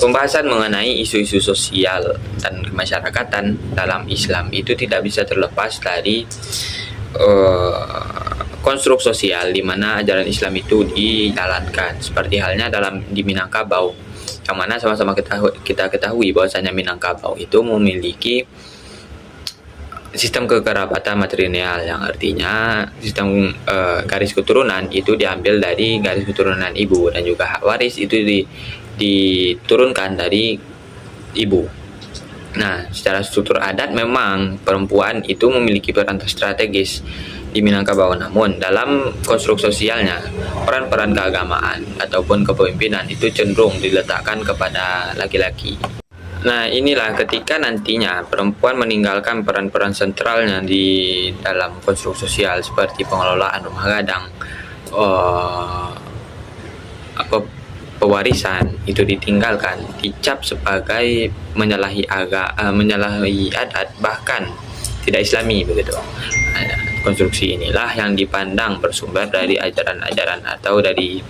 pembahasan mengenai isu-isu sosial dan kemasyarakatan dalam Islam itu tidak bisa terlepas dari konstruk sosial di mana ajaran Islam itu dijalankan. Seperti halnya di Minangkabau, yang mana sama-sama kita ketahui bahwasanya Minangkabau itu memiliki sistem kekerabatan matrilineal, yang artinya sistem garis keturunan itu diambil dari garis keturunan ibu, dan juga hak waris itu diturunkan dari ibu. Nah, secara struktur adat memang perempuan itu memiliki peran strategis di Minangkabau, namun dalam konstruk sosialnya peran-peran keagamaan ataupun kepemimpinan itu cenderung diletakkan kepada laki-laki. Nah, inilah ketika nantinya perempuan meninggalkan peran-peran sentralnya di dalam konstruk sosial seperti pengelolaan rumah gadang, pewarisan itu ditinggalkan, dicap sebagai menyalahi adat, bahkan tidak Islami begitu. Nah, konstruksi inilah yang dipandang bersumber dari ajaran-ajaran atau dari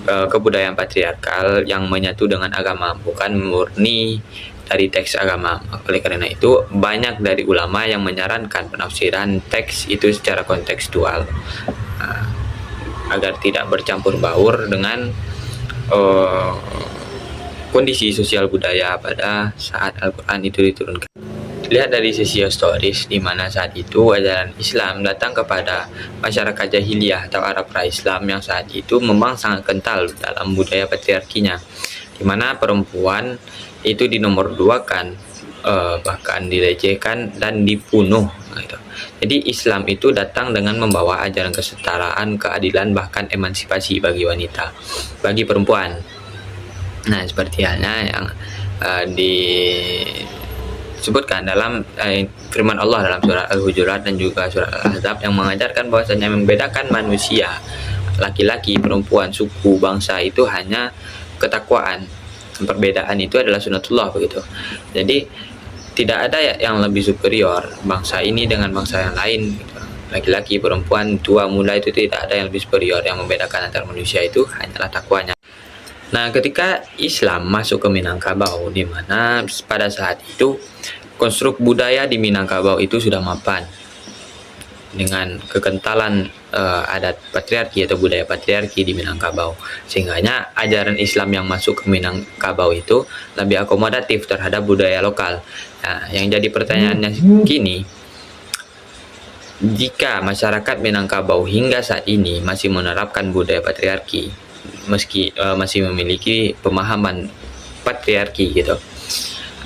kebudayaan patriarkal yang menyatu dengan agama, bukan murni dari teks agama. Oleh karena itu, banyak dari ulama yang menyarankan penafsiran teks itu secara kontekstual, agar tidak bercampur baur dengan kondisi sosial budaya pada saat Al-Quran itu diturunkan. Lihat dari sisi historis, di mana saat itu ajaran Islam datang kepada masyarakat jahiliyah atau Arab pra-Islam yang saat itu memang sangat kental dalam budaya patriarkinya, di mana perempuan itu dinomorduakan, bahkan dilecehkan dan dibunuh gitu. Jadi Islam itu datang dengan membawa ajaran kesetaraan, keadilan, bahkan emansipasi bagi wanita, bagi perempuan. Nah, seperti halnya yang disebutkan dalam firman Allah dalam surat Al-Hujurat dan juga surat Al-Ahzab, yang mengajarkan bahwasanya membedakan manusia, laki-laki, perempuan, suku, bangsa itu hanya ketakwaan. Perbedaan itu adalah sunatullah begitu. Jadi tidak ada yang lebih superior bangsa ini dengan bangsa yang lain gitu. Laki-laki, perempuan, tua, muda itu tidak ada yang lebih superior. Yang membedakan antar manusia itu hanyalah takwanya. Nah, ketika Islam masuk ke Minangkabau, di mana pada saat itu konstruk budaya di Minangkabau itu sudah mapan dengan kekentalan adat patriarki atau budaya patriarki di Minangkabau, sehingganya ajaran Islam yang masuk ke Minangkabau itu lebih akomodatif terhadap budaya lokal. Nah, yang jadi pertanyaannya kini, jika masyarakat Minangkabau hingga saat ini masih menerapkan budaya patriarki, meski masih memiliki pemahaman patriarki gitu,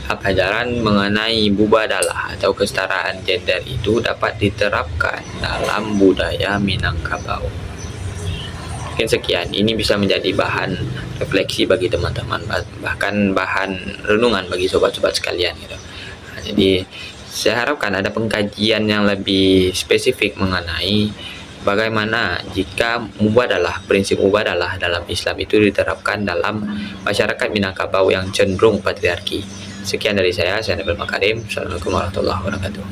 ajaran mengenai mubadalah atau kesetaraan gender itu dapat diterapkan dalam budaya Minangkabau. Mungkin sekian, ini bisa menjadi bahan refleksi bagi teman-teman, bahkan bahan renungan bagi sobat-sobat sekalian gitu. Nah, jadi saya harapkan ada pengkajian yang lebih spesifik mengenai bagaimana jika prinsip mubadalah dalam Islam itu diterapkan dalam masyarakat Minangkabau yang cenderung patriarki. Sekian dari saya Nabil Makarim. Assalamualaikum warahmatullahi wabarakatuh.